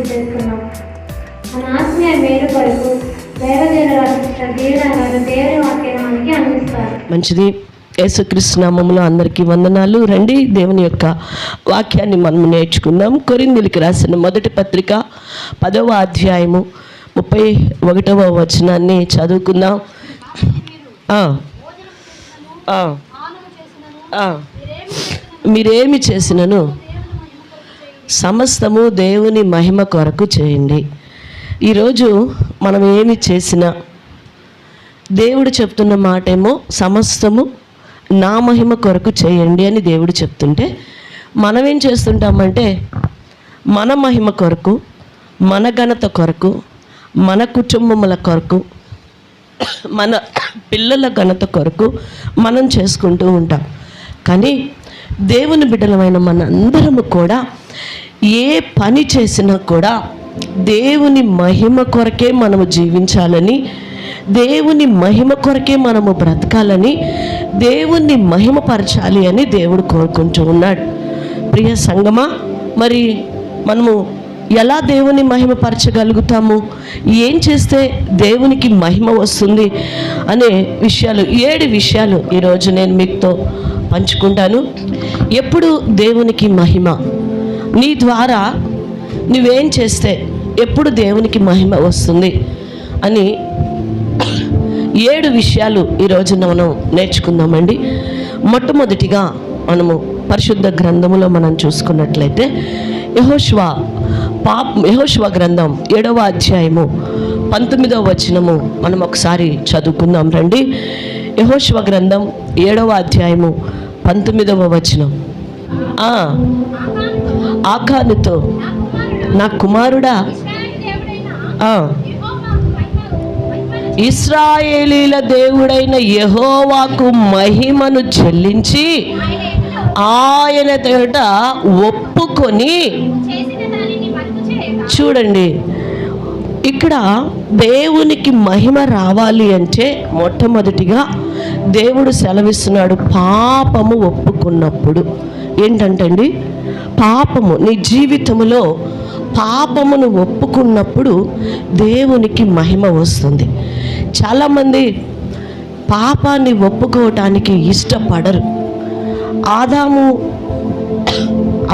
చేస్తున్నాం. మన ఆత్మీయ మేలు కొరకు దైవజనుల సిస్టర్ దీవెన గారు దేవుని వాక్యాన్ని మనకి అందిస్తారు. మంచిది. యేసుక్రీస్తు నామములో అందరికీ వందనాలు. రండి దేవుని యొక్క వాక్యాన్ని మనం నేర్చుకుందాం. కొరింథీయులకు రాసిన మొదటి పత్రిక 10వ అధ్యాయము 31వ వచనాన్ని చదువుకుందాం. మీరేమి చేసినను సమస్తము దేవుని మహిమ కొరకు చేయండి. ఈరోజు మనం ఏమి చేసినా దేవుడు చెప్తున్న మాట ఏమో సమస్తము నా మహిమ కొరకు చేయండి అని దేవుడు చెప్తుంటే, మనం ఏం చేస్తుంటామంటే మన మహిమ కొరకు, మన ఘనత కొరకు, మన కుటుంబముల కొరకు, మన పిల్లల ఘనత కొరకు మనం చేసుకుంటూ ఉంటాం. కానీ దేవుని బిడ్డలమైన మనందరము కూడా ఏ పని చేసినా కూడా దేవుని మహిమ కొరకే మనము జీవించాలని, దేవుని మహిమ కొరకే మనము బ్రతకాలని, దేవుణ్ణి మహిమపరచాలి అని దేవుడు కోరుకుంటూ ఉన్నాడు. ప్రియ సంగమా, మరి మనము ఎలా దేవుని మహిమపరచగలుగుతాము, ఏం చేస్తే దేవునికి మహిమ వస్తుంది అనే విషయాలు 7 విషయాలు ఈరోజు నేను మీతో పంచుకుంటాను. ఎప్పుడు దేవునికి మహిమ, నీ ద్వారా నువ్వేం చేస్తే ఎప్పుడు దేవునికి మహిమ వస్తుంది అని 7 విషయాలు ఈరోజు మనం నేర్చుకుందామండి. మొట్టమొదటిగా మనము పరిశుద్ధ గ్రంథములో మనం చూసుకున్నట్లయితే యెహోషువ గ్రంథం 7వ అధ్యాయము 19వ వచనము మనం ఒకసారి చదువుకుందాం రండి. యెహోషువ గ్రంథం 7వ అధ్యాయము 19వ వచనం. ఆకానుతో, నా కుమారుడా, ఇశ్రాయేలీల దేవుడైన యెహోవాకు మహిమను చెల్లించి ఆయన ఎదుట ఒప్పుకొని. చూడండి, ఇక్కడ దేవునికి మహిమ రావాలి అంటే మొట్టమొదటిగా దేవుడు సెలవిస్తున్నాడు, పాపము ఒప్పుకున్నప్పుడు. ఏంటంటండి, పాపము నీ జీవితంలో పాపమును ఒప్పుకున్నప్పుడు దేవునికి మహిమ వస్తుంది. చాలామంది పాపాన్ని ఒప్పుకోవటానికి ఇష్టపడరు. ఆదాము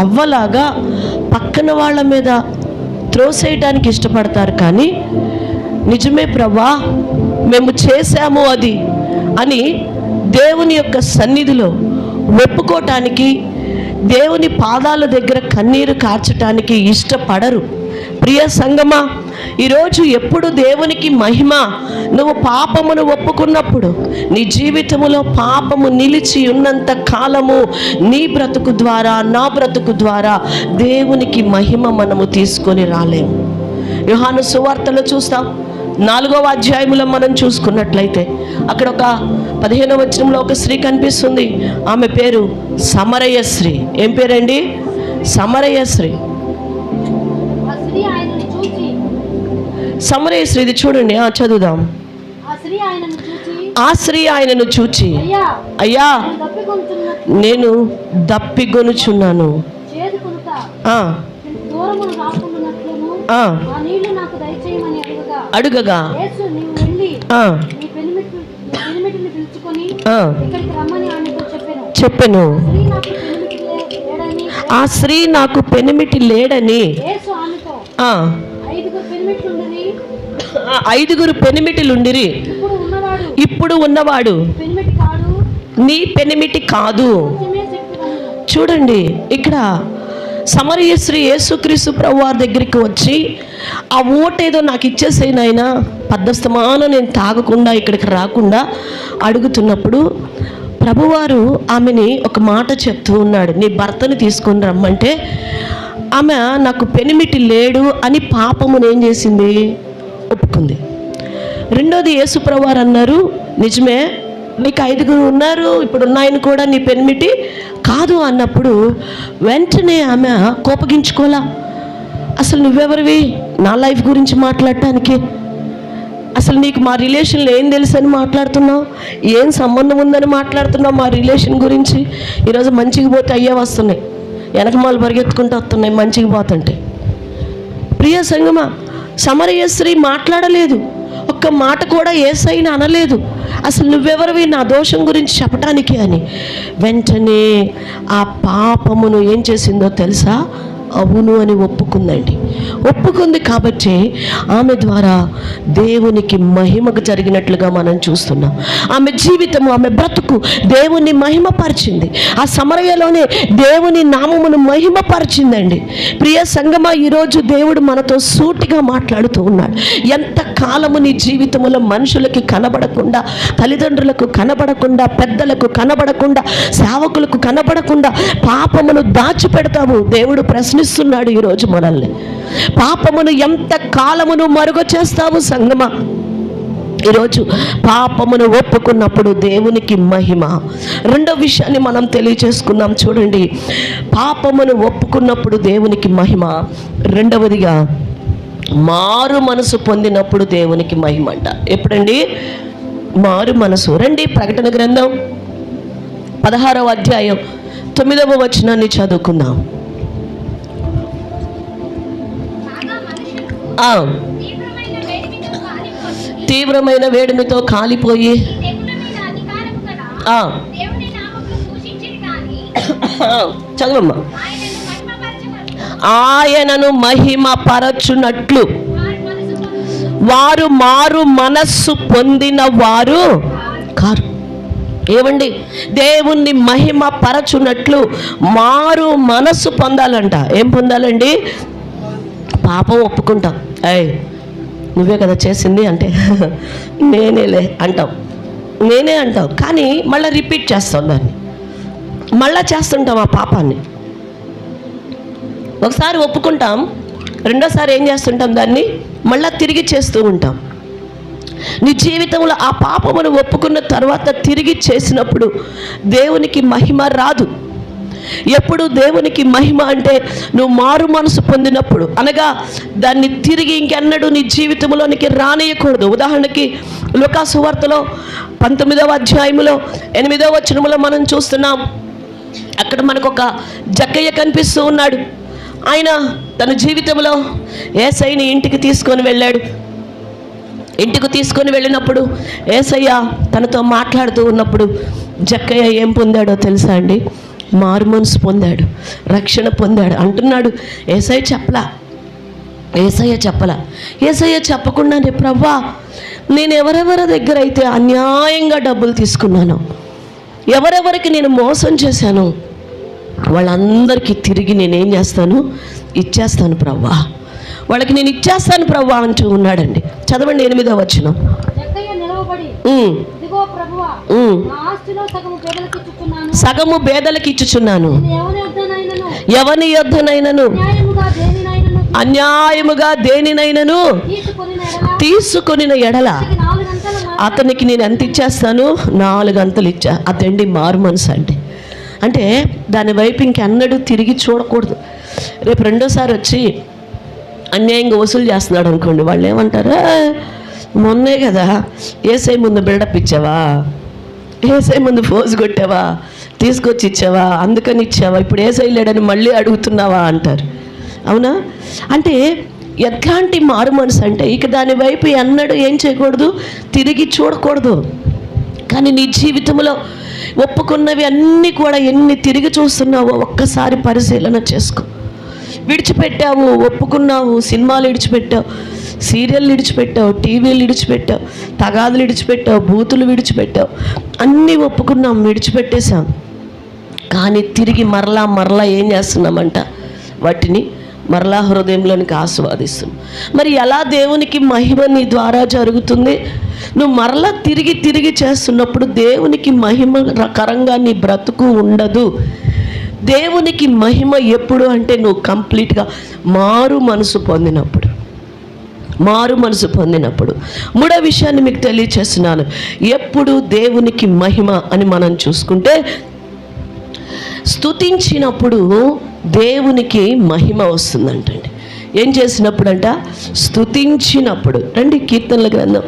అవ్వలాగా పక్కన వాళ్ళ మీద త్రోసేయటానికి ఇష్టపడతారు, కానీ నిజమే ప్రభా మేము చేశాము అది అని దేవుని యొక్క సన్నిధిలో ఒప్పుకోవటానికి, దేవుని పాదాల దగ్గర కన్నీరు కార్చటానికి ఇష్టపడరు. ప్రియ సంగమా, ఈరోజు ఎప్పుడు దేవునికి మహిమ, నువ్వు పాపమును ఒప్పుకున్నప్పుడు, నీ జీవితంలో పాపము నిలిచి ఉన్నంత కాలము నీ బ్రతుకు ద్వారా, నా బ్రతుకు ద్వారా దేవునికి మహిమ మనము తీసుకొని రాలేము. యోహాను సువార్తలో చూస్తాం, 4వ అధ్యాయంలో మనం చూసుకున్నట్లయితే అక్కడ ఒక 15వ వచనంలో ఒక స్త్రీ కనిపిస్తుంది. ఆమె పేరు సమరయ స్త్రీ. ఏం పేరండి? సమరయ స్త్రీ. సమరయ స్త్రీది చూడండి, చదువుదాం. ఆ స్త్రీ ఆయనను చూచి, అయ్యా నేను దప్పిగొనుచున్నాను, అడుగగా చెప్పెను. ఆ స్త్రీ నాకు పెనిమిటి లేడని, 5 పెనిమిటిలుండిరి, ఇప్పుడు ఉన్నవాడు నీ పెనిమిటి కాదు. చూడండి, ఇక్కడ సమరయ స్త్రీ యేసుక్రీస్తు ప్రభువారి దగ్గరికి వచ్చి, ఆ ఓటేదో నాకు ఇచ్చేసేయి నాయనా, పద్దస్తమానం నేను తాగకుండా ఇక్కడికి రాకుండా అడుగుతున్నప్పుడు ప్రభువారు ఆమెని ఒక మాట చెప్తూ ఉన్నాడు, నీ భర్తని తీసుకొని రమ్మంటే ఆమె నాకు పెనిమిటి లేడు అని పాపమును ఏం చేసింది? ఒప్పుకుంది. రెండోది యేసు ప్రభువారు అన్నారు, నిజమే నీకు 5 ఉన్నారు, ఇప్పుడు ఉన్నాయని కూడా నీ పెనిమిటి కాదు అన్నప్పుడు వెంటనే ఆమె కోపగించుకోలా. అసలు నువ్వెవరివి నా లైఫ్ గురించి మాట్లాడటానికి? అసలు నీకు మా రిలేషన్లో ఏం తెలుసు అని మాట్లాడుతున్నావు? ఏం సంబంధం ఉందని మాట్లాడుతున్నావు మా రిలేషన్ గురించి? ఈరోజు మంచిగా పోతే అయ్యే వస్తున్నాయి, వెనకమాలు పరిగెత్తుకుంటూ వస్తున్నాయి మంచిగా పోతుంటే. ప్రియ సంగమా, సమరయ స్త్రీ మాట్లాడలేదు, ఒక్క మాట కూడా యేసయ్యని అనలేదు. అసలు నువ్వెవరివి నా దోషం గురించి చెప్పటానికి అని. వెంటనే ఆ పాపమును ఏం చేసిందో తెలుసా? అవును అని ఒప్పుకుందండి. ఒప్పుకుంది కాబట్టి ఆమె ద్వారా దేవునికి మహిమకు జరిగినట్లుగా మనం చూస్తున్నాం. ఆమె జీవితము, ఆమె బ్రతుకు దేవుని మహిమపరిచింది. ఆ సమరయలోనే దేవుని నామమును మహిమపరిచిందండి. ప్రియ సంగమా, ఈరోజు దేవుడు మనతో సూటిగా మాట్లాడుతూ ఉన్నాడు. ఎంత కాలము నీ జీవితంలో మనుషులకి కనబడకుండా, తల్లిదండ్రులకు కనబడకుండా, పెద్దలకు కనబడకుండా, సేవకులకు కనబడకుండా పాపమును దాచిపెడతావు? దేవుడు ప్రశ్నిస్తున్నాడు ఈరోజు మనల్ని. పాపమును ఎంత కాలమును మరుగు చేస్తావు సంగమా? ఈరోజు పాపమును ఒప్పుకున్నప్పుడు దేవునికి మహిమ. రెండో విషయాన్ని మనం తెలియచేసుకున్నాం చూడండి. పాపమును ఒప్పుకున్నప్పుడు దేవునికి మహిమ. రెండవదిగా మారు మనసు పొందినప్పుడు దేవునికి మహిమ అంట. ఎప్పుడండి? మారు మనసు. రండి, ప్రకటన గ్రంథం 16వ అధ్యాయం 9వ వచనాన్ని చదువుకుందాం. తీవ్రమైన వేడిమితో కాలిపోయి చదవమ్మా. ఆయనను మహిమ పరచునట్లు వారు మారు మనస్సు పొందిన వారు కారు. ఏమండి? దేవుణ్ణి మహిమ పరచునట్లు మారు మనస్సు పొందాలంట. ఏం పొందాలండి? పాపం ఒప్పుకుంటాం. నువ్వే కదా చేసింది అంటే నేనేలే అంటాం, నేనే అంటాం. కానీ మళ్ళీ రిపీట్ చేస్తాం, దాన్ని మళ్ళా చేస్తుంటాం ఆ పాపాన్ని. ఒకసారి ఒప్పుకుంటాం, రెండోసారి ఏం చేస్తుంటాం? దాన్ని మళ్ళీ తిరిగి చేస్తూ ఉంటాం. నీ జీవితంలో ఆ పాపమును ఒప్పుకున్న తర్వాత తిరిగి చేసినప్పుడు దేవునికి మహిమ రాదు. ఎప్పుడు దేవునికి మహిమ అంటే నువ్వు మారు మనసు పొందినప్పుడు, అనగా దాన్ని తిరిగి ఇంకెన్నడూ నీ జీవితంలోనికి రానియకూడదు. ఉదాహరణకి లూకా సువార్తలో 19వ అధ్యాయములో 8వ వచనములో మనం చూస్తున్నాం. అక్కడ మనకు ఒక జక్కయ్య కనిపిస్తూ ఉన్నాడు. ఆయన తన జీవితంలో యేసయ్యని ఇంటికి తీసుకొని వెళ్ళాడు. ఇంటికి తీసుకొని వెళ్ళినప్పుడు యేసయ్య తనతో మాట్లాడుతూ ఉన్నప్పుడు జక్కయ్య ఏం పొందాడో తెలుసా అండి? మారు మనసు పొందాడు, రక్షణ పొందాడు. అంటున్నాడు, యేసయ్య చెప్పలా, యేసయ్య చెప్పకుండానే, ప్రభువా నేను ఎవరెవరి దగ్గర అయితే అన్యాయంగా డబ్బులు తీసుకున్నానో, ఎవరెవరికి నేను మోసం చేశాను, వాళ్ళందరికీ తిరిగి నేనేం చేస్తాను? ఇచ్చేస్తాను ప్రభువా, వాళ్ళకి నేను ఇచ్చేస్తాను ప్రభువా అంటూ ఉన్నాడండి. చదవండి 8వ వచనం. సగము బేదలకు ఇచ్చుచున్నాను, ఎవని యొద్దనైనను అన్యాయముగా దేనినైనను తీసుకొనిన ఎడల అతనికి నేను ఎంత ఇచ్చేస్తాను? 4 అంతలు ఇచ్చా. అదండి మారు మనసు అంటే. అంటే దాని వైపు ఇంకెన్నడూ తిరిగి చూడకూడదు. రేపు రెండోసారి వచ్చి అన్యాయంగా వసూలు చేస్తున్నాడు అనుకోండి, వాళ్ళు ఏమంటారు? మొన్నే కదా యేసయ్య ముందు బిల్డప్ ఇచ్చావా, యేసయ్య ముందు ఫోజు కొట్టావా, తీసుకొచ్చి ఇచ్చావా, అందుకని ఇచ్చావా, ఇప్పుడు యేసయ్య లేడని మళ్ళీ అడుగుతున్నావా అంటారు. అవునా? అంటే ఎట్లాంటి మారు మనసు అంటే ఇక దాని వైపు ఎన్నడూ ఏం చేయకూడదు? తిరిగి చూడకూడదు. కానీ నీ జీవితంలో ఒప్పుకున్నవి అన్నీ కూడా ఎన్ని తిరిగి చూస్తున్నావో ఒక్కసారి పరిశీలన చేసుకో. విడిచిపెట్టావు, ఒప్పుకున్నావు, సినిమాలు విడిచిపెట్టావు, సీరియల్ విడిచిపెట్టావు, టీవీలు విడిచిపెట్టావు, తగాదులు విడిచిపెట్టావు, బూతులు విడిచిపెట్టావు, అన్నీ ఒప్పుకున్నాం, విడిచిపెట్టేశాం. కానీ తిరిగి మరలా ఏం చేస్తున్నామంట? వాటిని మరలా హృదయంలోనికి ఆస్వాదిస్తున్నాం. మరి ఎలా దేవునికి మహిమ నీ ద్వారా జరుగుతుంది? నువ్వు మరలా తిరిగి చేస్తున్నప్పుడు దేవునికి మహిమకరంగా నీ బ్రతుకు ఉండదు. దేవునికి మహిమ ఎప్పుడు అంటే నువ్వు కంప్లీట్గా మారు మనసు పొందినప్పుడు. మూడో విషయాన్ని మీకు తెలియచేస్తున్నాను. ఎప్పుడు దేవునికి మహిమ అని మనం చూసుకుంటే, స్తుతించినప్పుడు దేవునికి మహిమ వస్తుందంటండి. ఏం చేసినప్పుడు అంట? స్తుతించినప్పుడు. రండి, కీర్తనల గ్రంథం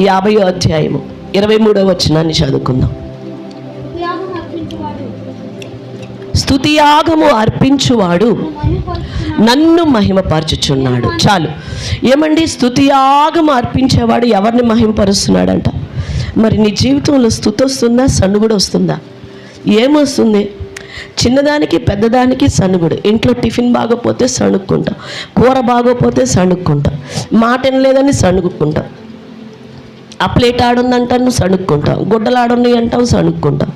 50వ అధ్యాయము 23వ వచనాన్ని చదువుకుందాం. స్తుతియాగము అర్పించువాడు నన్ను మహిమపరచుచున్నాడు. చాలు. ఏమండి, స్తుతియాగము అర్పించేవాడు ఎవరిని మహిమపరుస్తున్నాడంట? మరి నీ జీవితంలో స్తుతి వస్తుందా, సన్నుగుడు వస్తుందా? ఏమొస్తుంది? చిన్నదానికి పెద్దదానికి సణుగుడు. ఇంట్లో టిఫిన్ బాగోపోతే సణుక్కుంటాం, కూర బాగోపోతే సణుక్కుంటాం, మాట లేదని సణుక్కుంటాం, ఆ ప్లేట్ ఆడుందంటాను సణుక్కుంటాం, గుడ్డలు ఆడున్నాయి అంటాం సణుక్కుంటాం.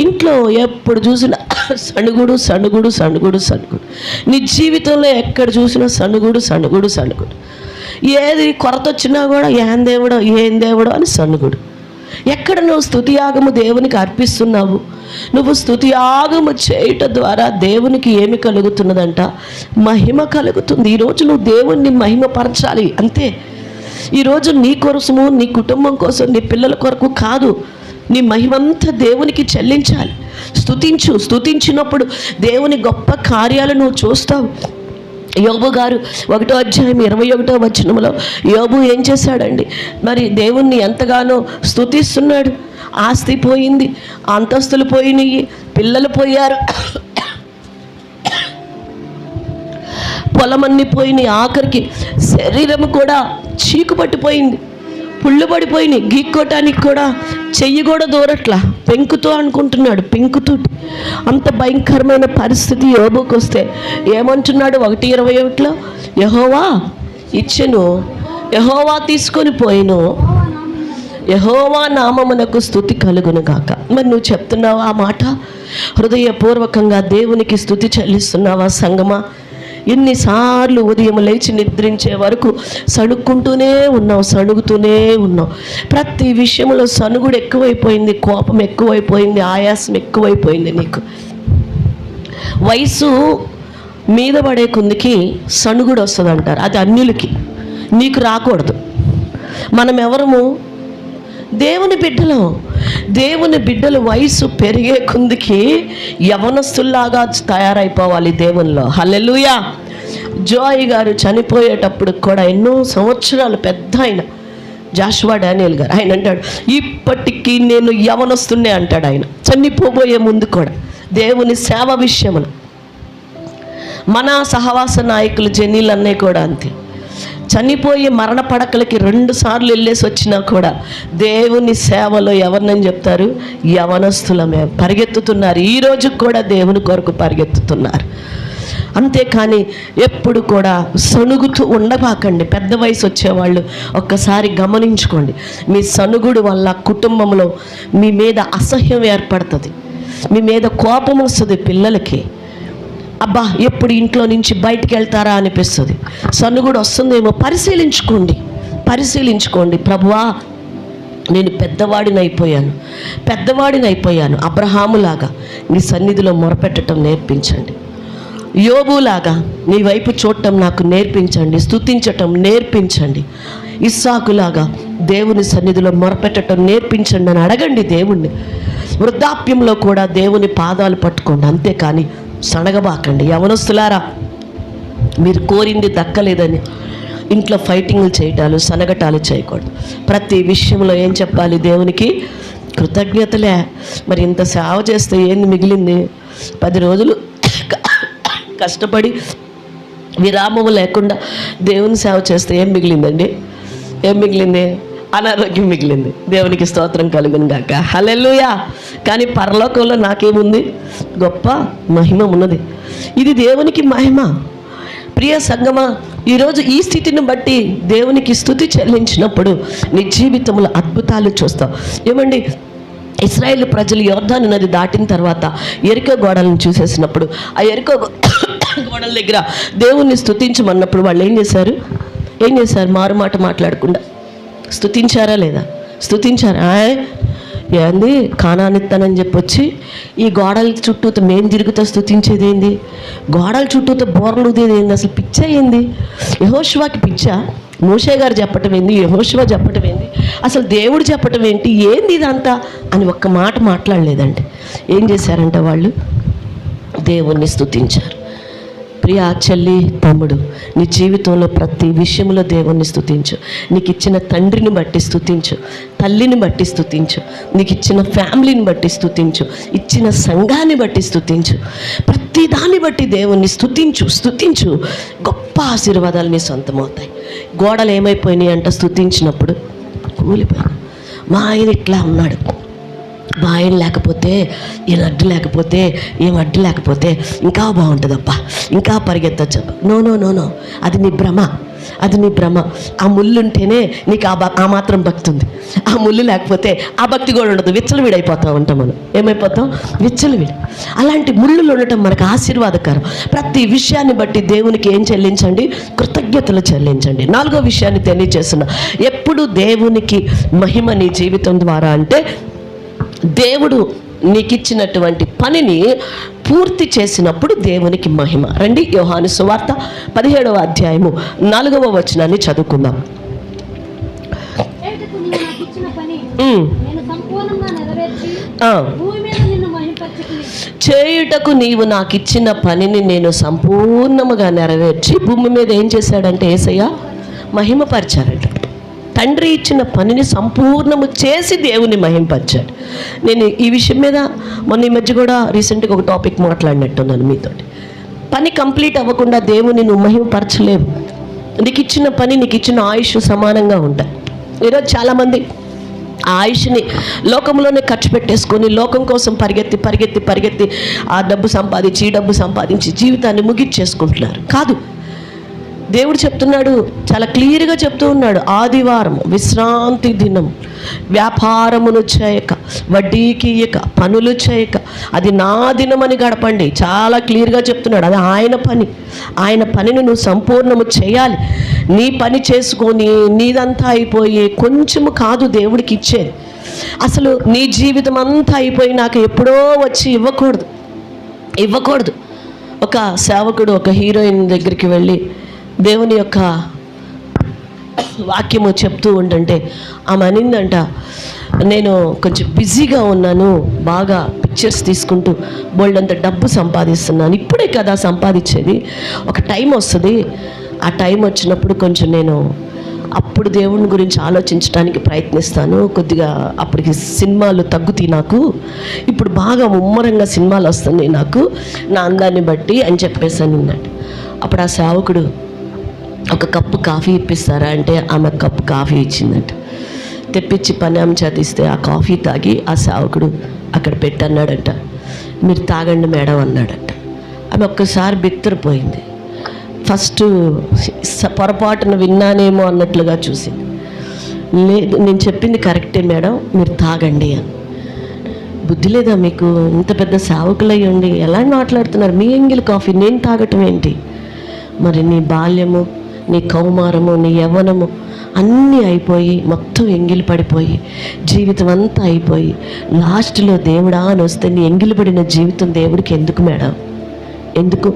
ఇంట్లో ఎప్పుడు చూసినా సణుగుడు సణుగుడు సణుగుడు సణుగుడు. నీ జీవితంలో ఎక్కడ చూసినా సణుగుడు సణుగుడు సణుగుడు. ఏది కొరత వచ్చినా కూడా ఏం దేవుడో అని సణుగుడు. ఎక్కడ నువ్వు స్తుతియాగము దేవునికి అర్పిస్తున్నావు? నువ్వు స్తుతియాగము చేయటం ద్వారా దేవునికి ఏమి కలుగుతున్నదంట? మహిమ కలుగుతుంది. ఈరోజు నువ్వు దేవుణ్ణి మహిమపరచాలి అంతే. ఈరోజు నీ కోసము, నీ కుటుంబం కోసం, నీ పిల్లల కొరకు కాదు, నీ మహిమంతా దేవునికి చెల్లించాలి. స్తుతించినప్పుడు దేవుని గొప్ప కార్యాలు నువ్వు చూస్తావు. యోబు గారు 1వ అధ్యాయం 21వ వచనంలో యోబు ఏం చేశాడండి? మరి దేవుణ్ణి ఎంతగానో స్తుతిస్తున్నాడు. ఆస్తి పోయింది, అంతస్తులు పోయినాయి, పిల్లలు పోయారు, పొలమన్నీ పోయినాయి, ఆఖరికి శరీరం కూడా చీకు పట్టిపోయింది, పుళ్ళు పడిపోయినాయి, గీక్కోటానికి కూడా చెయ్యి కూడా దూరట్లా, పెంకుతో అనుకుంటున్నాడు, పెంకుతో. అంత భయంకరమైన పరిస్థితి యోబుకు వస్తే ఏమంటున్నాడు 1:21లో? యెహోవా ఇచ్చెను, యెహోవా తీసుకొని పోయిను, యెహోవా నామమునకు స్తుతి కలుగును గాక. మరి నువ్వు చెప్తున్నావా ఆ మాట? హృదయపూర్వకంగా దేవునికి స్తుతి చెల్లిస్తున్నావా సంగమా? ఎన్నిసార్లు ఉదయం లేచి నిద్రించే వరకు సణుక్కుంటూనే సణుగుతూనే ఉన్నావు. ప్రతి విషయంలో సణుగుడు ఎక్కువైపోయింది, కోపం ఎక్కువైపోయింది, ఆయాసం ఎక్కువైపోయింది. నీకు వయసు మీద పడే కొందికి సణుగుడు వస్తుంది అంటారు. అది అన్యులకి, నీకు రాకూడదు. మనం ఎవరము? దేవుని బిడ్డలు. దేవుని బిడ్డలు వయసు పెరిగే కొందికి యవనస్తుల్లాగా తయారైపోవాలి దేవునిలో. హల్లెలూయా. జోయ్ గారు చనిపోయేటప్పుడు కూడా ఎన్నో సంవత్సరాలు పెద్ద ఆయన జాషువా డానియల్ గారు, ఆయన అంటాడు ఇప్పటికీ నేను యవనస్తున్నే అంటాడు. ఆయన చనిపోబోయే ముందు కూడా దేవుని సేవ విషయమున. మన సహవాస నాయకులు జెనీలు అన్నయ్య కూడా అంతే. చనిపోయి మరణ పడకలకి 2 సార్లు వెళ్ళేసి వచ్చినా కూడా దేవుని సేవలో ఎవరినని చెప్తారు? యవనస్తులమే. పరిగెత్తుతున్నారు, ఈ రోజు కూడా దేవుని కొరకు పరిగెత్తుతున్నారు. అంతేకాని ఎప్పుడు కూడా సణుగుతూ ఉండబాకండి. పెద్ద వయసు వచ్చేవాళ్ళు ఒక్కసారి గమనించుకోండి. మీ సణుగుడు వల్ల కుటుంబంలో మీ మీద అసహ్యం ఏర్పడుతుంది, మీ మీద కోపం వస్తుంది. పిల్లలకి అబ్బా ఎప్పుడు ఇంట్లో నుంచి బయటికి వెళ్తారా అనిపిస్తుంది. సన్నుగుడు వస్తుందేమో పరిశీలించుకోండి. ప్రభువా నేను పెద్దవాడిని అయిపోయాను, అబ్రహాములాగా నీ సన్నిధిలో మొరపెట్టడం నేర్పించండి. యోబులాగా నీ వైపు చూడటం నాకు నేర్పించండి, స్తుతించటం నేర్పించండి. ఇస్సాకులాగా దేవుని సన్నిధిలో మొరపెట్టడం నేర్పించండి అని అడగండి దేవుణ్ణి. వృద్ధాప్యంలో కూడా దేవుని పాదాలు పట్టుకోండి, అంతేకాని సనగబాకండి. యవనస్తులారా, మీరు కోరింది దక్కలేదని ఇంట్లో ఫైటింగ్లు చేయటాలు, సనగటాలు చేయకూడదు. ప్రతి విషయంలో ఏం చెప్పాలి? దేవునికి కృతజ్ఞతలే. మరి ఇంత సేవ చేస్తే ఏంది మిగిలింది? 10 రోజులు కష్టపడి విరామము లేకుండా దేవుని సేవ చేస్తే ఏం మిగిలిందండి? ఏం మిగిలింది? అనారోగ్యం మిగిలింది. దేవునికి స్తోత్రం కలుగును గాక. హల్లెలూయా. కానీ పరలోకంలో నాకేముంది? గొప్ప మహిమ ఉన్నది. ఇది దేవునికి మహిమ. ప్రియ సంగమా, ఈరోజు ఈ స్థితిని బట్టి దేవునికి స్తుతి చెల్లించినప్పుడు నీ జీవితంలో అద్భుతాలు చూస్తావు. ఏమండి, ఇశ్రాయేలు ప్రజలు యోర్దాను నది దాటిన తర్వాత ఎరికో గోడలను చూసేసినప్పుడు ఆ ఎరికో గోడల దగ్గర దేవుణ్ణి స్తుతించమన్నప్పుడు వాళ్ళు ఏం చేశారు? మారుమాట మాట్లాడకుండా స్తుతించారా లేదా? స్తుతించారా? ఏంది కానానిస్తానని చెప్పొచ్చి ఈ గోడల చుట్టూతో మేము తిరుగుతా స్తుతించేది ఏంది? గోడల చుట్టూతో బోర్లుదేది ఏంది? అసలు పిచ్చ ఏంది? యెహోషువకి పిచ్చ? మోషే గారు చెప్పటం ఏంది? యెహోషువ చెప్పటం ఏంది? అసలు దేవుడు చెప్పటం ఏంటి? ఏంది ఇదంతా అని ఒక్క మాట మాట్లాడలేదంటే ఏం చేశారంటే వాళ్ళు దేవుణ్ణి స్తుతించారు. ప్రియా చెల్లి, తమ్ముడు, నీ జీవితంలో ప్రతి విషయంలో దేవుణ్ణి స్తుతించు. నీకు ఇచ్చిన తండ్రిని బట్టి స్తుతించు, తల్లిని బట్టి స్తుతించు, నీకు ఇచ్చిన ఫ్యామిలీని బట్టి స్తుతించు, ఇచ్చిన సంఘాన్ని బట్టి స్తుతించు. ప్రతి దాన్ని బట్టి దేవుణ్ణి స్తుతించు. గొప్ప ఆశీర్వాదాలు నీ సొంతమవుతాయి. గోడలు ఏమైపోయినాయి అంట స్తుతించినప్పుడు? కూలిపోయాను. మా ఆయన ఇట్లా ఉన్నాడు, మా ఆయన లేకపోతే, ఈయన అడ్డు లేకపోతే, ఏం అడ్డు లేకపోతే ఇంకా బాగుంటుందప్ప, ఇంకా పరిగెత్తచ్చప్ప. నో, అది నీ భ్రమ. ఆ ముళ్ళు ఉంటేనే నీకు ఆ మాత్రం భక్తి ఉంది. ఆ ముళ్ళు లేకపోతే ఆ భక్తి కూడా ఉండదు. విచ్చలవిడైపోతూ ఉంటాం మనం. ఏమైపోతాం? విచ్చలవిడి. అలాంటి ముళ్ళులు ఉండటం మనకు ఆశీర్వాదకరం. ప్రతి విషయాన్ని బట్టి దేవునికి ఏం చెల్లించండి? కృతజ్ఞతలు చెల్లించండి. 4వ విషయాన్ని తెలియజేస్తున్నా. ఎప్పుడు దేవునికి మహిమ నీ జీవితం ద్వారా అంటే, దేవుడు నీకిచ్చినటువంటి పనిని పూర్తి చేసినప్పుడు దేవునికి మహిమ. రండి, యోహాను సువార్త 17వ అధ్యాయము 4వ వచనాన్ని చదువుకుందాం. చేయుటకు నీవు నాకు ఇచ్చిన పనిని నేను సంపూర్ణముగా నెరవేర్చి భూమి మీద ఏం చేశాడంటే యేసయ్య మహిమపరిచారంట. తండ్రి ఇచ్చిన పనిని సంపూర్ణము చేసి దేవుని మహింపరిచాడు. నేను ఈ విషయం మీద మొన్న ఈ మధ్య కూడా రీసెంట్గా ఒక టాపిక్ మాట్లాడినట్టున్నాను మీతోటి. పని కంప్లీట్ అవ్వకుండా దేవుని నువ్వు మహిమపరచలేవు. నీకు ఇచ్చిన పని, నీకు ఇచ్చిన ఆయుష్ సమానంగా ఉంటాయి. ఈరోజు చాలామంది ఆ ఆయుష్ని లోకంలోనే ఖర్చు పెట్టేసుకొని లోకం కోసం పరిగెత్తి ఆ డబ్బు సంపాదించి జీవితాన్ని ముగిచ్చేసుకుంటున్నారు. కాదు, దేవుడు చెప్తున్నాడు, చాలా క్లియర్గా చెప్తూ ఉన్నాడు. ఆదివారం విశ్రాంతి దినం, వ్యాపారమును చేయక, వడ్డీకి ఇయ్యక, పనులు చేయక, అది నా దినమని గడపండి. చాలా క్లియర్గా చెప్తున్నాడు. అది ఆయన పనిని నువ్వు సంపూర్ణము చేయాలి. నీ పని చేసుకొని నీదంతా అయిపోయి కొంచెము కాదు దేవుడికి ఇచ్చేది. అసలు నీ జీవితం అంతా అయిపోయి నాకు ఎప్పుడో వచ్చి ఇవ్వకూడదు. ఒక సేవకుడు ఒక హీరోయిన్ దగ్గరికి వెళ్ళి దేవుని యొక్క వాక్యము చెప్తూ ఉండంటే ఆమె అనిందంట, నేను కొంచెం బిజీగా ఉన్నాను, బాగా పిక్చర్స్ తీసుకుంటూ బోల్డంత డబ్బు సంపాదిస్తున్నాను. ఇప్పుడే కదా సంపాదించేది, ఒక టైం వస్తుంది, ఆ టైం వచ్చినప్పుడు కొంచెం నేను అప్పుడు దేవుని గురించి ఆలోచించడానికి ప్రయత్నిస్తాను. కొద్దిగా అప్పటికి సినిమాలు తగ్గుతాయి నాకు, ఇప్పుడు బాగా ముమ్మరంగా సినిమాలు వస్తున్నాయి నాకు నా అందాన్ని బట్టి అని చెప్పేసి అనిందంట. అప్పుడు ఆ సేవకుడు ఒక కప్పు కాఫీ ఇప్పిస్తారా అంటే ఆమె కప్పు కాఫీ ఇచ్చిందంట. తెప్పించి పని ఆమె చేతిస్తే ఆ కాఫీ తాగి ఆ సేవకుడు అక్కడ పెట్టన్నాడంట, మీరు తాగండి మేడం అన్నాడంట. ఆమె ఒక్కసారి బిత్తరపోయింది. ఫస్ట్ పొరపాటున విన్నానేమో అన్నట్లుగా చూసింది. లేదు, నేను చెప్పింది కరెక్టే మేడం, మీరు తాగండి అని. బుద్ధి లేదా మీకు? ఇంత పెద్ద సేవకులై ఉండి ఎలా మాట్లాడుతున్నారు? మీ ఎంగిల్ కాఫీ నేను తాగటం ఏంటి? మరి నీ బాల్యము, నీ కౌమారము, నీ యవ్వనము అన్నీ అయిపోయి మొత్తం ఎంగిలి పడిపోయి జీవితం అంతా అయిపోయి లాస్ట్లో దేవుడా అని వస్తే నీ ఎంగిలిపడిన జీవితం దేవుడికి ఎందుకు మేడం? ఎందుకు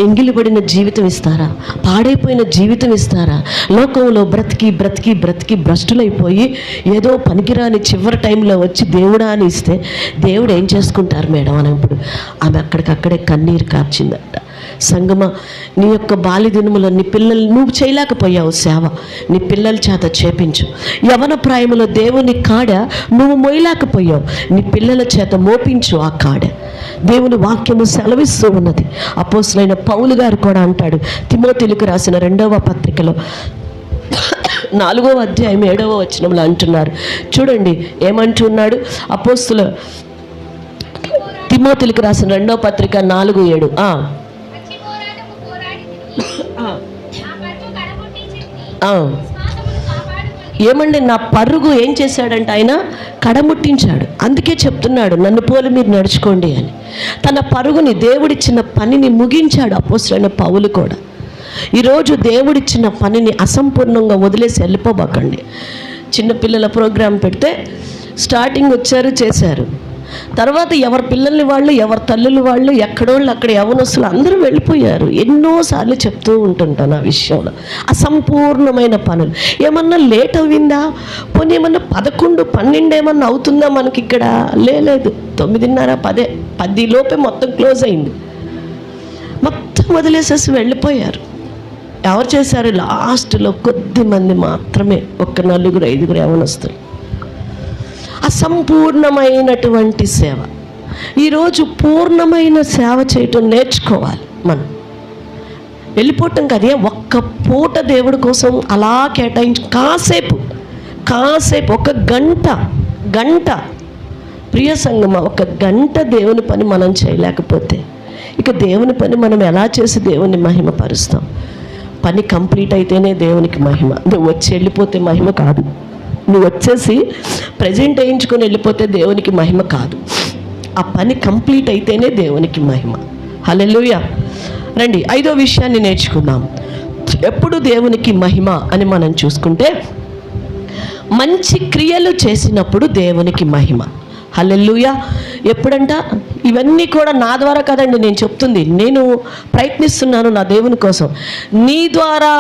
ఎంగిలిపడిన జీవితం ఇస్తారా? పాడైపోయిన జీవితం ఇస్తారా? లోకంలో బ్రతికి భ్రష్టులైపోయి ఏదో పనికిరాని చివరి టైంలో వచ్చి దేవుడా అని ఇస్తే దేవుడు ఏం చేసుకుంటారు మేడం అన్నప్పుడు ఆమె అక్కడికక్కడే కన్నీరు కార్చిందంట. సంగమ, నీ యొక్క బాల్య దినములో నీ పిల్లలు నువ్వు చేయలేకపోయావు సేవ, నీ పిల్లల చేత చేపించు. యవన ప్రాయములో దేవుని కాడ నువ్వు మోయలేకపోయావు, నీ పిల్లల చేత మోపించు ఆ కాడ. దేవుని వాక్యము సెలవిస్తూ ఉన్నది. అపోస్తలుడైన పౌలు గారు కూడా అంటాడు, తిమోతిలకు రాసిన 2వ పత్రికలో 4వ అధ్యాయం 7వ వచనంలో అంటున్నారు. చూడండి ఏమంటున్నాడు అపోస్తలు తిమోతిలకు రాసిన 2వ పత్రిక 4:7. ఏమండి, నా పరుగు ఏం చేశాడంటే ఆయన కడముట్టించాడు. అందుకే చెప్తున్నాడు నన్ను పోలి మీరు నడుచుకోండి అని. తన పరుగుని, దేవుడిచ్చిన పనిని ముగించాడు అపోస్తలుడైన పౌలు కూడా. ఈరోజు దేవుడిచ్చిన పనిని అసంపూర్ణంగా వదిలేసి వెళ్ళిపోబాకండి. చిన్నపిల్లల ప్రోగ్రాం పెడితే స్టార్టింగ్ వచ్చారు, చేశారు, తర్వాత ఎవరి పిల్లల్ని వాళ్ళు, ఎవరి తల్లులు వాళ్ళు, ఎక్కడోళ్ళు అక్కడ యవనస్తులు అందరూ వెళ్ళిపోయారు. ఎన్నోసార్లు చెప్తూ ఉంటుంటాను ఆ విషయంలో. అసంపూర్ణమైన పనులు. ఏమన్నా లేట్ అయిందా? పోనీ ఏమన్నా 11, 12 ఏమన్నా అవుతుందా మనకి ఇక్కడ? లేదు, 9:30, 10 లోపే మొత్తం క్లోజ్ అయింది. మొత్తం అంతా వదిలేసేసి వెళ్ళిపోయారు. ఎవరు చేశారు? లాస్ట్లో కొద్ది మంది మాత్రమే, ఒక 4-5 యవ్వనస్తులు. అసంపూర్ణమైనటువంటి సేవ. ఈరోజు పూర్ణమైన సేవ చేయటం నేర్చుకోవాలి మనం. వెళ్ళిపోవటం కదే, ఒక్క పూట దేవుడి కోసం అలా కేటాయించి కాసేపు 1 గంట ప్రియ సంగమా, 1 గంట దేవుని పని మనం చేయలేకపోతే ఇక దేవుని పని మనం ఎలా చేసి దేవుని మహిమపరుస్తాం? పని కంప్లీట్ అయితేనే దేవునికి మహిమ. నువ్వు వచ్చి వెళ్ళిపోతే మహిమ కాదు. నువ్వు వచ్చేసి ప్రజెంట్ వేయించుకొని వెళ్ళిపోతే దేవునికి మహిమ కాదు. ఆ పని కంప్లీట్ అయితేనే దేవునికి మహిమ. హల్లెలూయా. రండి 5వ విషయాన్ని నేర్చుకుందాం. ఎప్పుడు దేవునికి మహిమ అని మనం చూసుకుంటే, మంచి క్రియలు చేసినప్పుడు దేవునికి మహిమ. హల్లెలూయా. ఎప్పుడంట? ఇవన్నీ కూడా నా ద్వారా కదండి నేను చెప్తుంది, నేను ప్రయత్నిస్తున్నాను నా దేవుని కోసం. నీ ద్వారా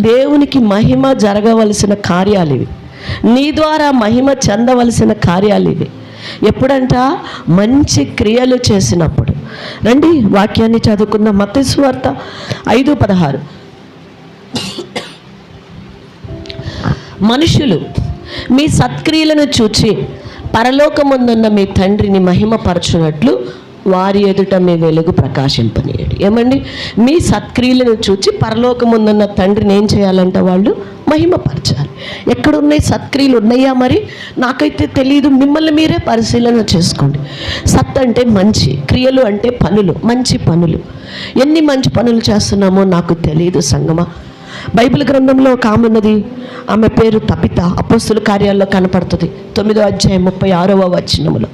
దేవునికి మహిమ జరగవలసిన కార్యాలు ఇవి, నీ ద్వారా మహిమ చెందవలసిన కార్యాలు ఇవి. ఎప్పుడంట? మంచి క్రియలు చేసినప్పుడు. రండి వాక్యాన్ని చదువుకుందాం. మత్తయి సువార్త 5:16. మనుషులు మీ సత్క్రియలను చూచి పరలోకమందున్న మీ తండ్రిని మహిమపరచునట్లు వారి ఎదుట మీ వెలుగు ప్రకాశింపనీయండి. ఏమండి? మీ సత్క్రియలను చూచి పరలోకమందున్న తండ్రిని ఏం చేయాలంట? వాళ్ళు మహిమపరచాలి. ఎక్కడున్నాయి సత్క్రియలు? ఉన్నాయా? మరి నాకైతే తెలియదు. మిమ్మల్ని మీరే పరిశీలన చేసుకోండి. సత్ అంటే మంచి, క్రియలు అంటే పనులు, మంచి పనులు. ఎన్ని మంచి పనులు చేస్తున్నామో నాకు తెలియదు సంగమా. బైబిల్ గ్రంథంలో ఒక ఆమె ఉన్నది, ఆమె పేరు తబిత. అపోస్తుల కార్యాల్లో కనపడుతుంది 9వ అధ్యాయం 36వ వచనములో.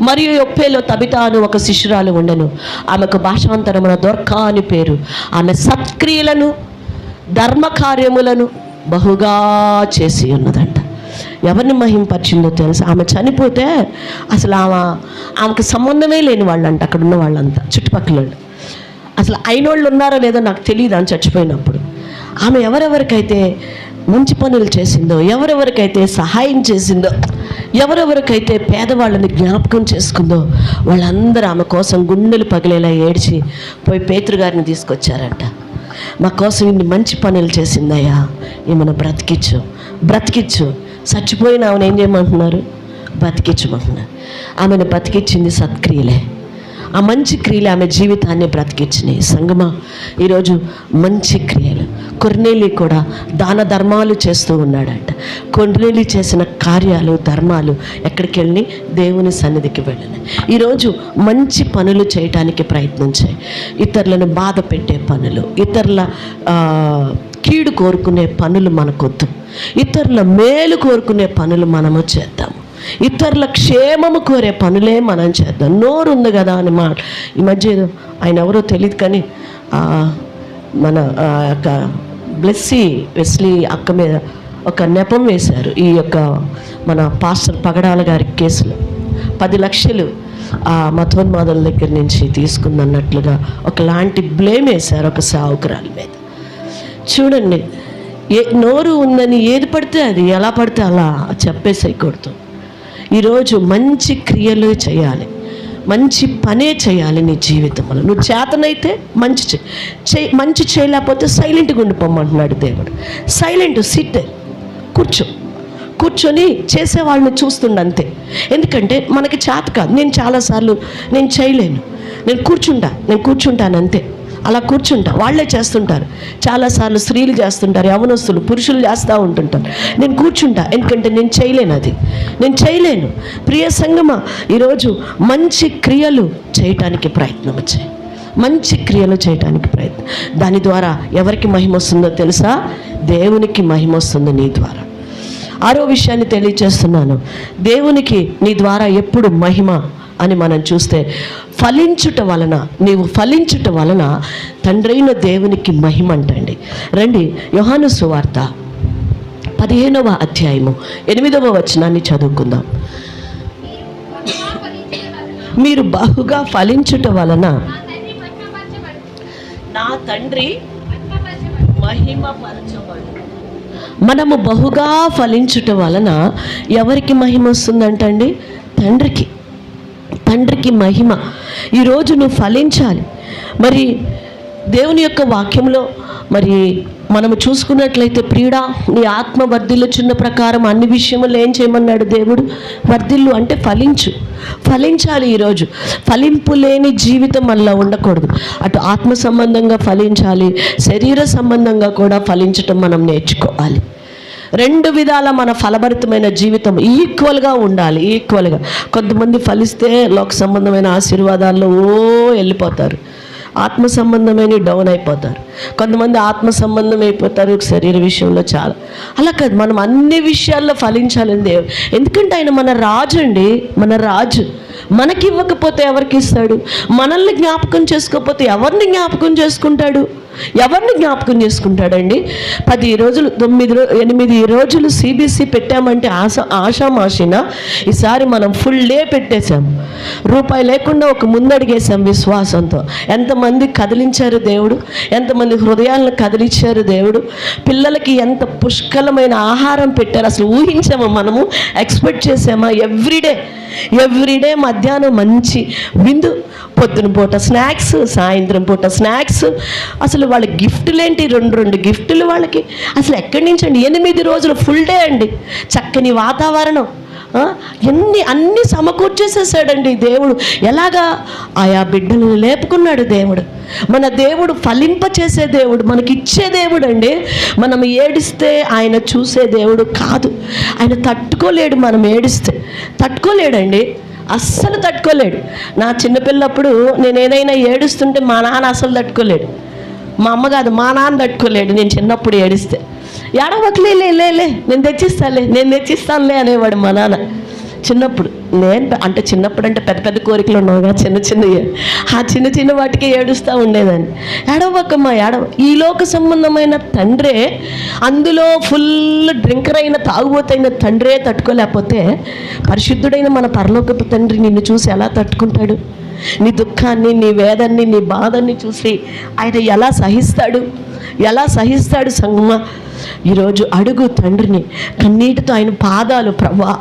మరియు యొప్పేలో తబిత అని ఒక శిష్యురాలు ఉండెను. ఆమెకు భాషాంతరమున దొర్కా అని పేరు. ఆమె సత్క్రియలను ధర్మకార్యములను బహుగా చేసి ఉన్నదంట. ఎవరిని మహింపరిచిందో తెలుసు? ఆమె చనిపోతే అసలు ఆమెకు సంబంధమే లేని వాళ్ళంట అక్కడ ఉన్న వాళ్ళంతా, చుట్టుపక్కల. అసలు అయినోళ్ళు ఉన్నారో లేదో నాకు తెలియదు అని చచ్చిపోయినప్పుడు. ఆమె ఎవరెవరికైతే మంచి పనులు చేసిందో, ఎవరెవరికైతే సహాయం చేసిందో, ఎవరెవరికైతే పేదవాళ్ళని జ్ఞాపకం చేసుకుందో, వాళ్ళందరూ ఆమె కోసం గుండెలు పగిలేలా ఏడ్చి పోయి పేతురు గారిని తీసుకొచ్చారంట. మా కోసం ఇన్ని మంచి పనులు చేసిందయ్యా, ఏమైనా బ్రతికిచ్చు. చచ్చిపోయిన ఆమెను ఏం చేయమంటున్నారు? బతికించమంటున్నారు. ఆమెను బతికిచ్చింది సత్క్రియలే. ఆ మంచి క్రియలు ఆమె జీవితాన్ని బ్రతికించినాయి. సంగమా, ఈరోజు మంచి క్రియలు. కొర్నేలి కూడా దాన ధర్మాలు చేస్తూ ఉన్నాడంట. కొర్నేలి చేసిన కార్యాలు, ధర్మాలు ఎక్కడికి వెళ్ళి? దేవుని సన్నిధికి వెళ్ళినాయి. ఈరోజు మంచి పనులు చేయటానికి ప్రయత్నించాయి. ఇతరులను బాధ పెట్టే పనులు, ఇతరుల కీడు కోరుకునే పనులు మనకొద్దు. ఇతరుల మేలు కోరుకునే పనులు మనము చేద్దాము. ఇతరుల క్షేమము కోరే పనులే మనం చేద్దాం. నోరు ఉంది కదా అని ఈ మధ్య ఆయన ఎవరో తెలియదు కానీ మన యొక్క వెస్లీ అక్క మీద ఒక నెపం వేశారు. ఈ యొక్క మన పాస్టర్ పగడాల గారి కేసులో 10 లక్షలు మతోన్మాదుల దగ్గర నుంచి తీసుకుందన్నట్లుగా ఒకలాంటి బ్లేమ్ వేశారు ఒక సావుకురాలి మీద. చూడండి, నోరు ఉందని ఏది పడితే అది, ఎలా పడితే అలా చెప్పేసేయకూడదు. ఈరోజు మంచి క్రియలు చేయాలి, మంచి పనే చేయాలి నీ జీవితంలో. నువ్వు చేతనైతే మంచి చేయలేకపోతే సైలెంట్గా ఉండిపోమంటున్నాడు దేవుడు. సైలెంట్ సిట్, కూర్చొని చేసేవాళ్ళని చూస్తుండ అంతే. ఎందుకంటే మనకి చేత కాదు. నేను చాలాసార్లు నేను చేయలేను, నేను కూర్చుంటాను అంతే. అలా కూర్చుంటా, వాళ్ళే చేస్తుంటారు. చాలాసార్లు స్త్రీలు చేస్తుంటారు, యవనస్తులు, పురుషులు చేస్తూ ఉంటుంటారు. నేను కూర్చుంటా, ఎందుకంటే నేను చేయలేను. ప్రియ సంగమా, ఈరోజు మంచి క్రియలు చేయటానికి ప్రయత్నం వచ్చాయి. మంచి క్రియలు చేయటానికి ప్రయత్నం. దాని ద్వారా ఎవరికి మహిమ వస్తుందో తెలుసా? దేవునికి మహిమ వస్తుంది నీ ద్వారా. 6వ విషయాన్ని తెలియజేస్తున్నాను. దేవునికి నీ ద్వారా ఎప్పుడు మహిమ అని మనం చూస్తే, నీవు ఫలించుట వలన తండ్రైన దేవునికి మహిమ అంటండి. రండి యోహాను సువార్త 15వ అధ్యాయము 8వ వచనాన్ని చదువుకుందాం. మీరు బహుగా ఫలించుట వలన నా తండ్రి మహిమపరచబడు. మనము బహుగా ఫలించుట వలన ఎవరికి మహిమ వస్తుందంటండి? తండ్రికి మహిమ. ఈరోజు నువ్వు ఫలించాలి. మరి దేవుని యొక్క వాక్యంలో మరి మనము చూసుకున్నట్లయితే, ప్రియుడా నీ ఆత్మ వర్ధిల్లుచున్న ప్రకారం అన్ని విషయములు ఏం చేయమన్నాడు దేవుడు? వర్ధిల్లు అంటే ఫలించు, ఫలించాలి. ఈరోజు ఫలింపు లేని జీవితం అలా ఉండకూడదు. అటు ఆత్మ సంబంధంగా ఫలించాలి, శరీర సంబంధంగా కూడా ఫలించటం మనం నేర్చుకోవాలి. రెండు విధాల మన ఫలభరితమైన జీవితం ఈక్వల్గా ఉండాలి, ఈక్వల్గా. కొంతమంది ఫలిస్తే లోక సంబంధమైన ఆశీర్వాదాల్లో వెళ్ళిపోతారు, ఆత్మ సంబంధమైన డౌన్ అయిపోతారు. కొంతమంది ఆత్మ సంబంధం అయిపోతారు శరీర విషయంలో. చాలా అలా కాదు, మనం అన్ని విషయాల్లో ఫలించాలని దేవుడు. ఎందుకంటే ఆయన మన రాజు అండి, మన రాజు. మనకి ఇవ్వకపోతే ఎవరికి ఇస్తాడు? మనల్ని జ్ఞాపకం చేసుకోకపోతే ఎవరిని జ్ఞాపకం చేసుకుంటాడు? ఎవరిని జ్ఞాపకం చేసుకుంటాడండి? 10 రోజులు 8 రోజులు CBC పెట్టామంటే ఆషామాషిన. ఈసారి మనం ఫుల్ డే పెట్టేశాం, రూపాయి లేకుండా ఒక ముందడిగేశాం విశ్వాసంతో. ఎంతమంది కదిలించారు దేవుడు, ఎంతమంది హృదయాలను కదిలించారు దేవుడు. పిల్లలకి ఎంత పుష్కలమైన ఆహారం పెట్టారు, అసలు ఊహించామా మనము? ఎక్స్పెక్ట్ చేసామా? ఎవ్రీడే మధ్యాహ్నం మంచి విందు, పొద్దున పూట స్నాక్స్, సాయంత్రం పూట స్నాక్స్. అసలు వాళ్ళ గిఫ్టులేంటి, 2 గిఫ్టులు వాళ్ళకి. అసలు ఎక్కడి నుంచి అండి? 8 రోజులు ఫుల్ డే అండి, చక్కని వాతావరణం, అన్నీ సమకూర్చేసేసాడండి దేవుడు. ఎలాగా? ఆయా బిడ్డలను లేపుకున్నాడు దేవుడు. మన దేవుడు ఫలింపచేసే దేవుడు, మనకిచ్చే దేవుడు అండి. మనం ఏడిస్తే ఆయన చూసే దేవుడు కాదు. ఆయన తట్టుకోలేడు, మనం ఏడిస్తే తట్టుకోలేడండి, అస్సలు తట్టుకోలేడు. నా చిన్నపిల్లప్పుడు నేను ఏదైనా ఏడుస్తుంటే మా నాన్న అసలు తట్టుకోలేడు. మా అమ్మ కాదు, మా నాన్న తట్టుకోలేడు నేను చిన్నప్పుడు ఏడిస్తే. ఏడవట్లే, నేను తెచ్చిస్తానులే అనేవాడు మా నాన్న చిన్నప్పుడు. అంటే చిన్నప్పుడు అంటే పెద్ద కోరికలు ఉన్నావుగా, చిన్నవి, ఆ చిన్న వాటికి ఏడుస్తూ ఉండేదాన్ని. ఏడవకమ్మా ఏడవ. ఈ లోక సంబంధమైన తండ్రే, అందులో ఫుల్ డ్రింకర్ అయిన తాగుబోతైన తండ్రే తట్టుకోలేకపోతే పరిశుద్ధుడైన మన పరలోకపు తండ్రి నిన్ను చూసి ఎలా తట్టుకుంటాడు? నీ దుఃఖాన్ని, నీ వేదన్ని, నీ బాధని చూసి ఆయన ఎలా సహిస్తాడు సంగమా? ఈరోజు అడుగు తండ్రిని కన్నీటితో, ఆయన పాదాలు, ప్రభా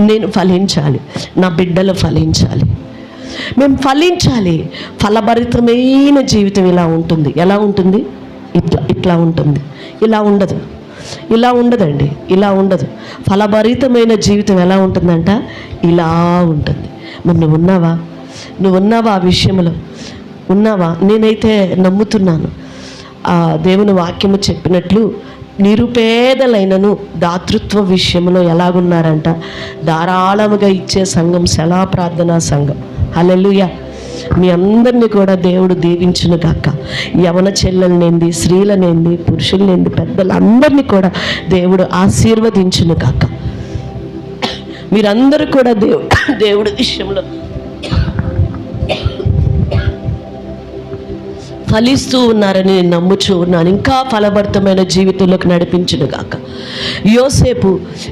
నేను ఫలించాలి, నా బిడ్డలు ఫలించాలి, మేము ఫలించాలి. ఫలభరితమైన జీవితం ఇలా ఉంటుంది. ఎలా ఉంటుంది? ఇట్లా ఉంటుంది. ఇలా ఉండదండి, ఇలా ఉండదు. ఫలభరితమైన జీవితం ఎలా ఉంటుందంట? ఇలా ఉంటుంది. మరి నువ్వు ఉన్నావా ఆ విషయంలో? ఉన్నావా? నేనైతే నమ్ముతున్నాను. దేవుని వాక్యము చెప్పినట్లు నిరుపేదలైనను దాతృత్వ విషయంలో ఎలాగున్నారంట? ధారాళముగా ఇచ్చే సంఘం సెలా ప్రార్థనా సంఘం. హల్లెలూయా. మీ అందరినీ కూడా దేవుడు దీవించును గాక. యవన చెల్లెలనేంది, స్త్రీలనేంది, పురుషులనేంది, పెద్దలందరినీ కూడా దేవుడు ఆశీర్వదించును గాక. మీరందరూ కూడా దేవుడి విషయంలో ఫలిస్తూ ఉన్నారని నేను నమ్ముచూ ఉన్నాను. ఇంకా ఫలభరితమైన జీవితంలోకి నడిపించును గాక. యోసేపు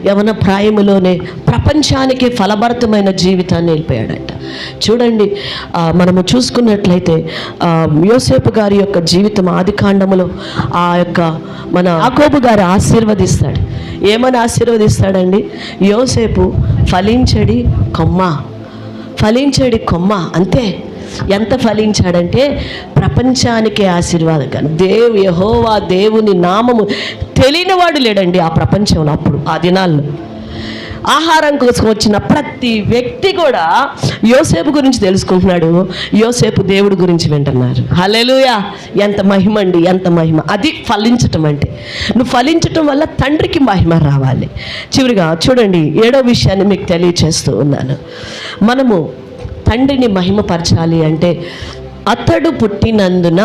యవన ప్రాయములోనే ప్రపంచానికి ఫలభరితమైన జీవితాన్ని వెళ్ళిపోయాడట. చూడండి, మనము చూసుకున్నట్లయితే యోసేపు గారి యొక్క జీవితం ఆదికాండములో ఆ యొక్క మన యాకోబు గారు ఆశీర్వదిస్తాడు. ఏమని ఆశీర్వదిస్తాడండి? యోసేపు ఫలించడి కొమ్మ, అంతే. ఎంత ఫలించాడంటే ప్రపంచానికే ఆశీర్వాదం. యెహోవా దేవుని నామము తెలియనివాడు లేడండి ఆ ప్రపంచంలో. అప్పుడు ఆ దినాల్లో ఆహారం కోసం వచ్చిన ప్రతి వ్యక్తి కూడా యోసేపు గురించి తెలుసుకుంటున్నాడు, యోసేపు దేవుడి గురించి వింటున్నారు. హల్లెలూయా. ఎంత మహిమ అండి, ఎంత మహిమ. అది ఫలించటం అంటే. నువ్వు ఫలించటం వల్ల తండ్రికి మహిమ రావాలి. చివరిగా చూడండి, 7వ విషయాన్ని మీకు తెలియచేస్తూ ఉన్నాను. మనము తండ్రిని మహిమపరచాలి అంటే అతడు పుట్టినందున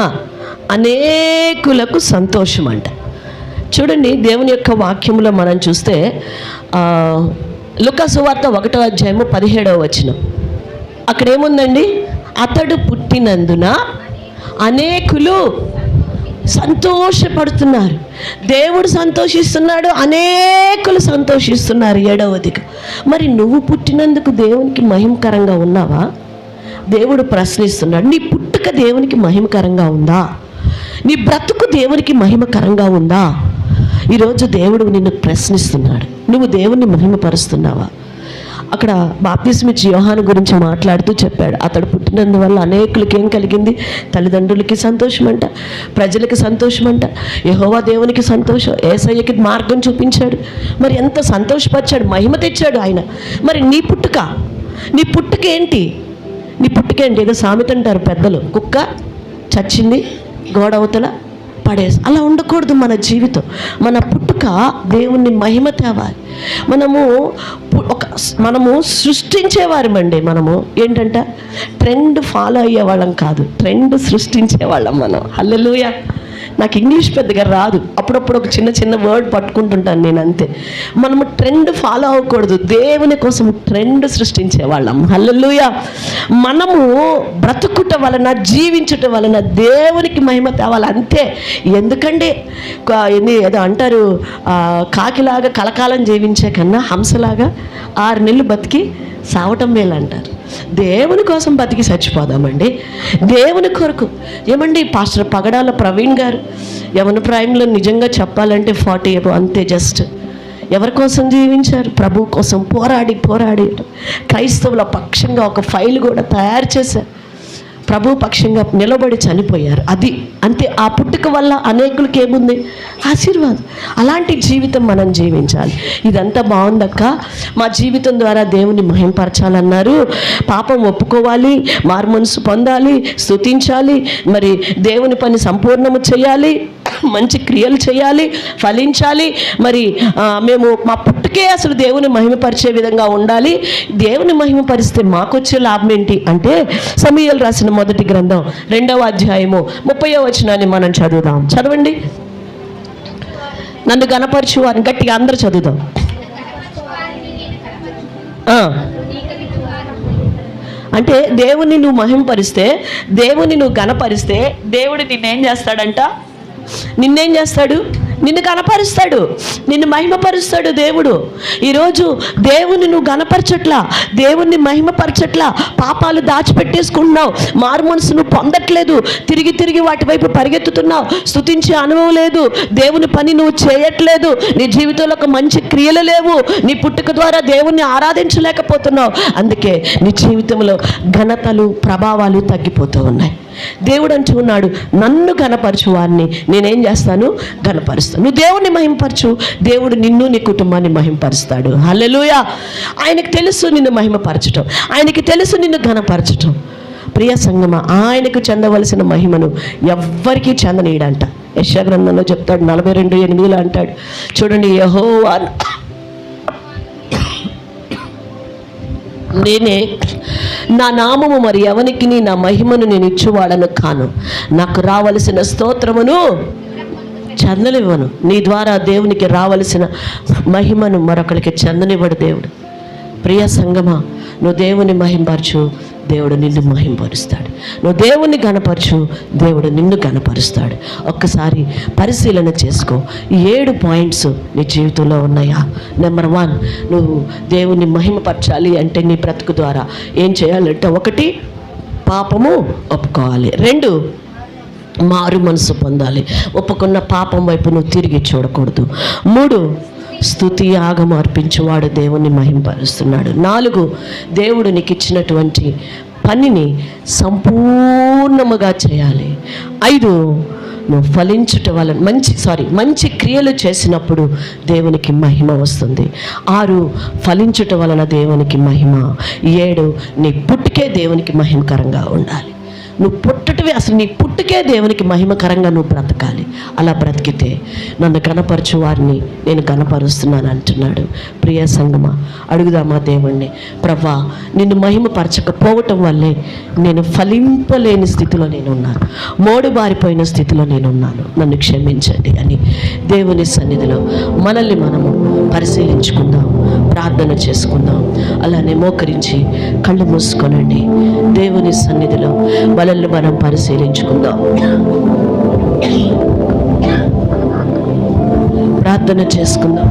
అనేకులకు సంతోషం అంట. చూడండి, దేవుని యొక్క వాక్యంలో మనం చూస్తే లూకా సువార్త 1వ అధ్యాయము 17వ వచనం. అక్కడ ఏముందండి? అతడు పుట్టినందున అనేకులు సంతోషపడుతున్నారు. దేవుడు సంతోషిస్తున్నాడు, అనేకులు సంతోషిస్తున్నారు. 7వదిగా, మరి నువ్వు పుట్టినందుకు దేవునికి మహిమకరంగా ఉన్నావా? దేవుడు ప్రశ్నిస్తున్నాడు. నీ పుట్టుక దేవునికి మహిమకరంగా ఉందా? నీ బ్రతుకు దేవునికి మహిమకరంగా ఉందా? ఈరోజు దేవుడు నిన్ను ప్రశ్నిస్తున్నాడు. నువ్వు దేవుణ్ణి మహిమపరుస్తున్నావా? అక్కడ బాప్తిస్మిచ్చి యోహాను గురించి మాట్లాడుతూ చెప్పాడు. అతడు పుట్టినందువల్ల అనేకులకి ఏం కలిగింది? తల్లిదండ్రులకి సంతోషం అంట, ప్రజలకి సంతోషం అంట, యెహోవా దేవునికి సంతోషం, యేసయ్యకి మార్గం చూపించాడు. మరి ఎంత సంతోషపరిచాడు, మహిమ తెచ్చాడు ఆయన. మరి నీ పుట్టుక ఏంటి? నీ పుట్టుక ఏంటి? ఏదో సామెత అంటారు పెద్దలు, కుక్క చచ్చింది గోడ అవతల పడేసి. అలా ఉండకూడదు మన జీవితం. మన పుట్టుక దేవుణ్ణి మహిమ తేవాలి. మనము సృష్టించేవారమండి. మనము ఏంటంటే ట్రెండ్ ఫాలో అయ్యేవాళ్ళం కాదు, ట్రెండ్ సృష్టించేవాళ్ళం మనం. హల్లెలూయా. నాకు ఇంగ్లీష్ పెద్దగా రాదు, అప్పుడప్పుడు ఒక చిన్న వర్డ్ పట్టుకుంటుంటాను నేను, అంతే. మనము ట్రెండ్ ఫాలో అవ్వకూడదు, దేవుని కోసం ట్రెండ్ సృష్టించేవాళ్ళం. హల్లెలూయా. మనము బ్రతుకుట వలన, జీవించుట వలన దేవునికి మహిమ తేవాలి, అంతే. ఎందుకంటే ఏదో అంటారు, కాకిలాగా కలకాలం జీవించే కన్నా హంసలాగా 6 నెలలు బతికి సావటం మేలు అంటారు. దేవుని కోసం బతికి చచ్చిపోదామండి, దేవుని కొరకు. ఏమండి, పాస్టర్ పగడాల ప్రవీణ్ గారు యవన ప్రాయంలో నిజంగా చెప్పాలంటే 40 అంతే. జస్ట్ ఎవరి కోసం జీవించారు? ప్రభు కోసం పోరాడి క్రైస్తవుల పక్షంగా ఒక ఫైల్ కూడా తయారు చేశారు, ప్రభు పక్షంగా నిలబడి చనిపోయారు. అది అంతే. ఆ పుట్టుక వల్ల అనేకులకి ఏముంది? ఆశీర్వాదం. అలాంటి జీవితం మనం జీవించాలి. ఇదంతా బాగుందక్క, మా జీవితం ద్వారా దేవుని మహింపరచాలన్నారు. పాపం ఒప్పుకోవాలి, మారుమనసు పొందాలి, స్తుతించాలి, మరి దేవుని పని సంపూర్ణము చేయాలి, మంచి క్రియలు చేయాలి, ఫలించాలి. మరి మేము మా పుట్టుకే అసలు దేవుని మహిమపరిచే విధంగా ఉండాలి. దేవుని మహిమపరిస్తే మాకొచ్చే లాభం ఏంటి అంటే, సమూయేలు రాసిన మొదటి గ్రంథం 2వ అధ్యాయము 30వ వచనాన్ని మనం చదువుదాం. చదవండి. నన్ను గణపరచు వారిని గట్టిగా అందరూ చదువుదాం. అంటే దేవుని నువ్వు మహిమపరిస్తే, దేవుని నువ్వు గణపరిస్తే, దేవుడు నిన్నేం చేస్తాడంట? నిన్నేం చేస్తాడు? నిన్ను గణపరుస్తాడు, నిన్ను మహిమపరుస్తాడు దేవుడు. ఈరోజు దేవుని నువ్వు గణపరచట్లా, దేవుణ్ణి మహిమపరచట్లా, పాపాలు దాచిపెట్టేసుకుంటున్నావు, మారు మనసు నువ్వు పొందట్లేదు, తిరిగి వాటి వైపు పరిగెత్తుతున్నావు, స్తుతించే అనుభవం లేదు, దేవుని పని నువ్వు చేయట్లేదు, నీ జీవితంలో ఒక మంచి క్రియలు లేవు, నీ పుట్టుక ద్వారా దేవుణ్ణి ఆరాధించలేకపోతున్నావు. అందుకే నీ జీవితంలో ఘనతలు, ప్రభావాలు తగ్గిపోతూ ఉన్నాయి. దేవుడు అంటూ ఉన్నాడు, నన్ను గణపరచు వారిని నేనేం చేస్తాను? గణపరుస్తాను. నువ్వు దేవుణ్ణి మహిమపరచు, దేవుడు నిన్ను, నీ కుటుంబాన్ని మహిమపరుస్తాడు. హల్లెలూయా. ఆయనకు తెలుసు నిన్ను మహిమపరచటం, ఆయనకి తెలుసు నిన్ను గణపరచటం. ప్రియ సంగమా, ఆయనకు చెందవలసిన మహిమను ఎవ్వరికీ చెందనీయడంట. యెషయా గ్రంథంలో చెప్తాడు, 42:8 అంటాడు, చూడండి, యెహోవా నేనే, నా నామము మరి ఎవనికి నా మహిమను నేను ఇచ్చువాడను కాను, నాకు రావలసిన స్తోత్రమును చెందనివ్వను. నీ ద్వారా దేవునికి రావలసిన మహిమను మరొకరికి చెందనివ్వడు దేవుడు. ప్రియ సంగమా, నువ్వు దేవుని మహింపరచు, దేవుడు నిన్ను మహింపరుస్తాడు. నువ్వు దేవుని గణపరచు, దేవుడు నిన్ను గణపరుస్తాడు. ఒక్కసారి పరిశీలన చేసుకో. ఈ 7 పాయింట్స్ నీ జీవితంలో ఉన్నాయా? నెంబర్ 1, నువ్వు దేవుని మహిమపరచాలి అంటే నీ బ్రతుకు ద్వారా ఏం చేయాలంటే, 1 పాపము ఒప్పుకోవాలి, 2 మారు మనసు పొందాలి, ఒప్పుకున్న పాపం వైపు నువ్వు తిరిగి చూడకూడదు, 3 స్తుతి యాగం అర్పించువాడు దేవుని మహింపరుస్తున్నాడు, 4 దేవుడు నీకు ఇచ్చినటువంటి పనిని సంపూర్ణముగా చేయాలి, 5 నువ్వు ఫలించుట వలన మంచి క్రియలు చేసినప్పుడు దేవునికి మహిమ వస్తుంది, 6 ఫలించుట వలన దేవునికి మహిమ, 7 నీ పుట్టుకే దేవునికి మహిమకరంగా ఉండాలి. నువ్వు పుట్టటివి అసలు నీ పుట్టుకే దేవునికి మహిమకరంగా నువ్వు బ్రతకాలి. అలా బ్రతికితే నన్ను గణపరచు వారిని నేను గణపరుస్తున్నాను అంటున్నాడు. ప్రియ సంగమా, అడుగుదామా దేవుణ్ణి, ప్రభా నిన్ను మహిమపరచకపోవటం వల్లే నేను ఫలింపలేని స్థితిలో నేనున్నాను, మోడుబారిపోయిన స్థితిలో నేనున్నాను, నన్ను క్షమించండి అని దేవుని సన్నిధిలో మనల్ని మనము పరిశీలించుకుందాం, ప్రార్థన చేసుకుందాం. అలానే మోకరించి కళ్ళు మూసుకోనండి. దేవుని సన్నిధిలో మనల్ని మనం పరిశీలించుకుందాం, ప్రార్థన చేసుకుందాం.